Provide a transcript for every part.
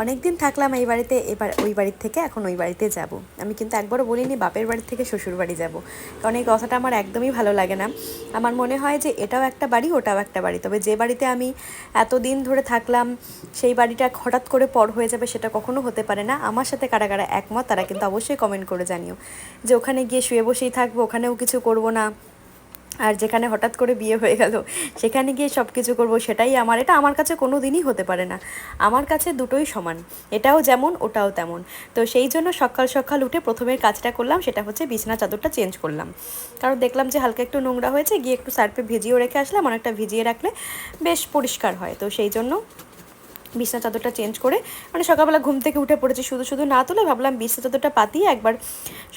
অনেক দিন থাকলাম এই বাড়িতে, এবার ওই বাড়ির থেকে এখন ওই বাড়িতে যাব। আমি কিন্তু একবারও বলিনি বাপের বাড়ি থেকে শ্বশুর বাড়ি যাব, কারণ এই কথাটা আমার একদমই ভালো লাগে না। আমার মনে হয় যে এটাও একটা বাড়ি ওটাও একটা বাড়ি, তবে যে বাড়িতে আমি এতদিন ধরে থাকলাম সেই বাড়িটা হঠাৎ করে পর হয়ে যাবে সেটা কখনো হতে পারে না। আমার সাথে কারা কারা একমত তারা কিন্তু অবশ্যই কমেন্ট করে জানিও, যে ওখানে গিয়ে শুয়ে বসেই থাকবো, ওখানেও কিছু করব না, আর যেখানে হঠাৎ করে বিয়ে হয়ে গেল সেখানে গিয়ে সব কিছু করবো, সেটাই এটা আমার কাছে কোনো দিনই হতে পারে না। আমার কাছে দুটোই সমান, এটাও যেমন ওটাও তেমন। তো সেই জন্য সকাল সকাল উঠে প্রথমের কাজটা করলাম, সেটা হচ্ছে বিছানা চাদরটা চেঞ্জ করলাম, কারণ দেখলাম যে হালকা একটু নোংরা হয়েছে, গিয়ে একটু সার্ফে ভিজিয়েও রেখে আসলাম, অনেকটা ভিজিয়ে রাখলে বেশ পরিষ্কার হয়। তো সেই জন্য বিছনা চাদরটা চেঞ্জ করে, মানে সকালবেলা ঘুম থেকে উঠে পড়েছি, শুধু শুধু না তুলে ভাবলাম বিছনা চাদরটা পাতিয়ে একবার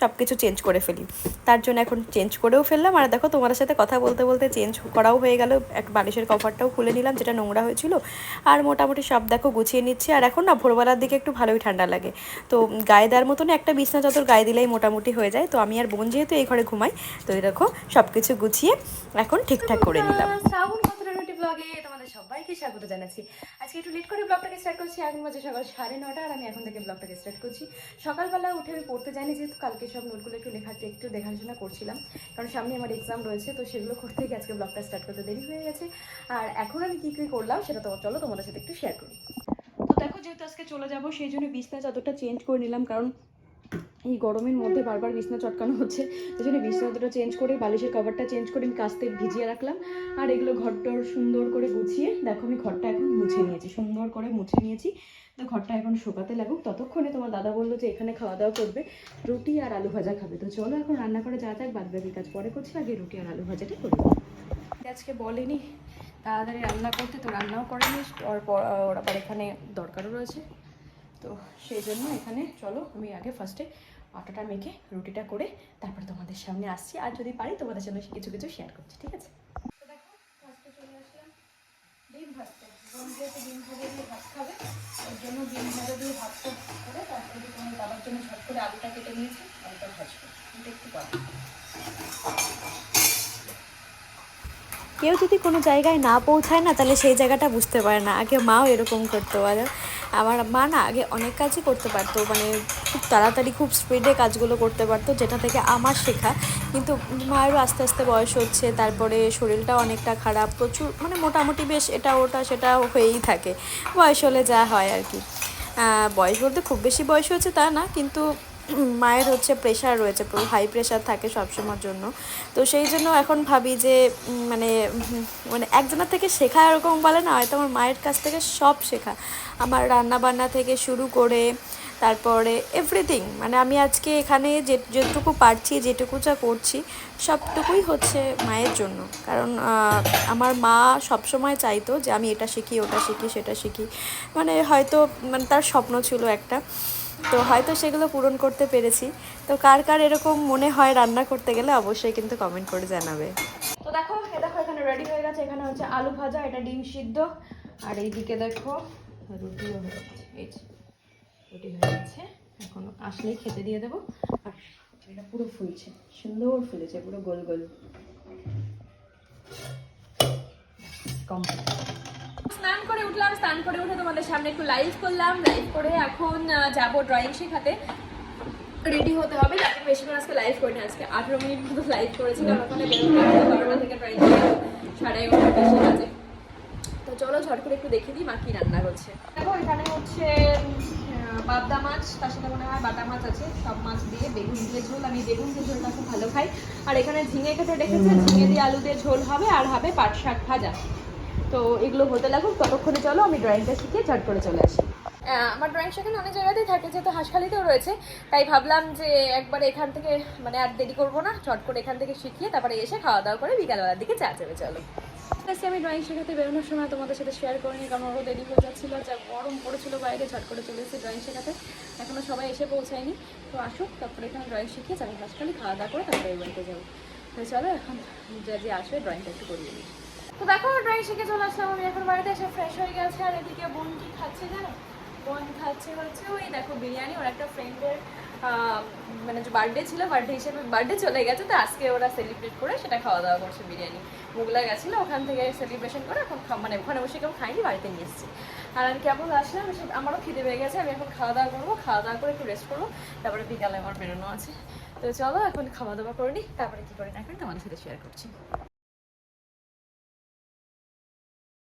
সব কিছু চেঞ্জ করে ফেলি। তার জন্য এখন চেঞ্জ করেও ফেললাম, আর দেখো তোমাদের সাথে কথা বলতে বলতে চেঞ্জ করাও হয়ে গেল। এক বালিশের কভারটাও খুলে নিলাম যেটা নোংরা হয়েছিল, আর মোটামুটি সব দেখো গুছিয়ে নিচ্ছি। আর এখন না ভোরবেলার দিকে একটু ভালোই ঠান্ডা লাগে, তো গায়ে দেওয়ার মতনই একটা বিছনা চাদর গায়ে দিলেই মোটামুটি হয়ে যায়। তো আমি আর বোন যেহেতু এই ঘরে ঘুমাই, তো এই দেখো সব কিছু গুছিয়ে এখন ঠিকঠাক করে নিলাম। শ্রাবণ মথুরানুটি ব্লগে তোমাদের সবাইকে স্বাগত জানাচ্ছি। আজকে একটু লেট করে ব্লগটাকে স্টার্ট করছি, এখন বাজে সকাল 9:30, আর আমি এখন থেকে ব্লগটাকে স্টার্ট করছি। সকালবেলা উঠে আমি পড়তে যাইনি, যেহেতু কালকে সব নোটগুলো একটু দেখাশোনা করছিলাম, কারণ সামনে আমার এক্সাম রয়েছে, তো সেগুলো করতে গিয়ে আজকে ব্লগটা স্টার্ট করতে দেরি হয়ে গেছে। আর এখন আমি কী কী করলাম সেটা চলো তোমাদের সাথে একটু শেয়ার করি। তো দেখো, যেহেতু আজকে চলে যাবো সেই জন্য বিছনা চাদরটা চেঞ্জ করে নিলাম, কারণ এই গরমের মধ্যে বারবার বিছনা চটকানো হচ্ছে, সেই জন্য বিছনা চাদরটা চেঞ্জ করে বালিশের কভারটা চেঞ্জ করে আমি কাস্তে ভিজিয়ে রাখলাম। আর এগুলো ঘরটা সুন্দর করে গুছিয়ে দেখো আমি ঘরটা এখন মুছে নিয়েছি, সুন্দর করে মুছে নিয়েছি। তো ঘরটা এখন শুকাতে লাগুক, ততক্ষণে তোমার দাদা বললো যে এখানে খাওয়া দাওয়া করবে, রুটি আর আলু ভাজা খাবে। তো চলো এখন রান্না করে যা যাক, বাদ বাকি কাজ পরে করছি, আগে রুটি আর আলু ভাজাটা করি। আজকে বলেনি তাড়াতাড়ি রান্না করতে, তো রান্নাও করেনি, ওর আবার এখানে দরকারও রয়েছে, তো সেই জন্য এখানে চলো আমি আগে ফার্স্টে আটাটা মেখে রুটিটা করে তারপর তোমাদের সামনে আসছি, আর যদি পারি তোমাদের সামনে কিছু কিছু শেয়ার করছি, ঠিক আছে? তো দেখো ফার্স্টে চলে আসলাম ডিম ভাজতে। বোন যেহেতু ডিম ভাজা দিয়ে ভাত খাবে, ওর জন্য ডিম ভাজা দিয়ে ভাতটা করে তারপরে তোমার বাবার জন্য ঝট করে আলুটা কেটে নিয়েছি, আলুটা ভাজবো, এটা একটু পাবো। কেউ যদি কোনো জায়গায় না পৌঁছায় না, তাহলে সেই জায়গাটা বুঝতে পারে না। আগে মাও এরকম করতে পারে, আমার মা না আগে অনেক কাজই করতে পারতো, মানে খুব তাড়াতাড়ি খুব স্পিডে কাজগুলো করতে পারতো, যেটা থেকে আমার শেখা। কিন্তু মায়েরও আস্তে আস্তে বয়স হচ্ছে, তারপরে শরীরটাও অনেকটা খারাপ, প্রচুর মানে মোটামুটি বেশ এটা ওটা সেটা হয়েই থাকে, বয়স হলে যা হয় আর কি। বয়স বলতে খুব বেশি বয়স হয়েছে তা না, কিন্তু মায়ের হচ্ছে প্রেশার রয়েছে, হাই প্রেশার থাকে সবসময়ের জন্য। তো সেই জন্য এখন ভাবি যে মানে মানে একজনের থেকে শেখা এরকম বলে না, হয়তো আমার মায়ের কাছ থেকে সব শেখা, আমার রান্না বান্না থেকে শুরু করে তারপরে এভরিথিং। মানে আমি আজকে এখানে যেটুকু পারছি, যেটুকু যা করছি, সবটুকুই হচ্ছে মায়ের জন্য। কারণ আমার মা সবসময় চাইতো যে আমি এটা শিখি ওটা শিখি সেটা শিখি, মানে হয়তো মানে তার স্বপ্ন ছিল একটা, তো হয়তো সেগুলো পূরণ করতে পেরেছি। তো কার কার এরকম মনে হয় রান্না করতে গেলে অবশ্যই কিন্তু কমেন্ট করে জানাবে। তো দেখো এখানে রেডি হয়ে গেছে, এখানে হচ্ছে আলু ভাজা, এটা ডিম সিদ্ধ, আর এইদিকে দেখো রুটিও হয়ে গেছে, এই যে রুটি হয়ে গেছে, এখন আসলেই খেতে দিয়ে দেবো। আর এটা পুরো ফুলছে, সুন্দর ফুলেছে, পুরো গোল গোল কমপ্লিট। স্নান করে উঠলাম, স্নান করে উঠে তোমাদের সামনে একটু লাইভ করলাম, লাইভ করে এখন যাবো ড্রয়িং শেখাতে, রেডি হতে হবে। যাতে বেশিক্ষণ আজকে লাইভ করিনি, আজকে 18 মিনিট মতো লাইভ করেছি, কারণ ওখানে 12টা থেকে প্রায় 11:30 বেশি বাজে। তো চলো ঝট করে একটু দেখে দিই মা কি রান্না করছে। দেখো এখানে হচ্ছে পাবদা মাছ, তার সাথে মনে হয় বাটা মাছ আছে, সব মাছ দিয়ে বেগুন দিয়ে ঝোল, আমি বেগুন দিয়ে ঝোলটা খুব ভালো খাই। আর এখানে ঝিঙে কেটে রেখেছে, ঝিঙে দিয়ে আলু দিয়ে ঝোল হবে, আর হবে পাট শাক ভাজা। তো এগুলো হতে লাগুক, ততক্ষণে চলো আমি ড্রয়িংটা শিখে ঝট করে চলে আসি। আমার ড্রয়িং শেখানো অনেক জায়গাতেই থাকে, যেহেতু হাঁসখালিতেও রয়েছে, তাই ভাবলাম যে একবার এখান থেকে মানে আর দেরি করবো না, ঝট করে এখান থেকে শিখিয়ে তারপরে এসে খাওয়া দাওয়া করে বিকালবেলার দিকে চা যাবে। চলো আজকে আমি ড্রয়িং শেখাতে বেরোনোর সময় তোমাদের সাথে শেয়ার করিনি, কারণ ওরও দেরি হয়ে যাচ্ছিলো, যা গরম পড়েছিল বাইরে, ঝট করে চলে এসেছি ড্রয়িং শেখাতে। এখনও সবাই এসে পৌঁছায়নি, তো আসুক, তারপরে এখানে ড্রয়িং শিখিয়ে যাবো হাঁসখালি, খাওয়া দাওয়া করে তারপরে এই বাড়িতে যাবো। তো চলো এখন যে আসবে ড্রয়িংটা একটু করিয়ে নিই। তো দেখো ড্রয়িং শিখে চলে আসলাম আমি, এখন বাড়িতে এসে ফ্রেশ হয়ে গেছে। আর এদিকে বোন কি খাচ্ছে জানো, বোন খাচ্ছে হচ্ছে ওই দেখো বিরিয়ানি, ওর একটা ফ্রেন্ডের মানে যে বার্থডে ছিল, বার্থডে হিসেবে বার্থডে চলে গেছে, তো আজকে ওরা সেলিব্রেট করে সেটা খাওয়া দাওয়া করছে বিরিয়ানি। মোগলা গেছিলো, ওখান থেকে সেলিব্রেশন করে এখন মানে ওখানে বসে কেউ খাইনি, বাড়িতে নিয়ে এসেছি। আর আমি কেমন আসলাম, আমারও খিদে পেয়ে গেছে, আমি এখন খাওয়া দাওয়া করবো, খাওয়া দাওয়া করে একটু রেস্ট করবো, তারপরে বিকালে আমার বেরোনো আছে। তো চলো এখন খাওয়া দাওয়া করে নিই, তারপরে কী করি না করি তোমাদের সাথে শেয়ার করছি।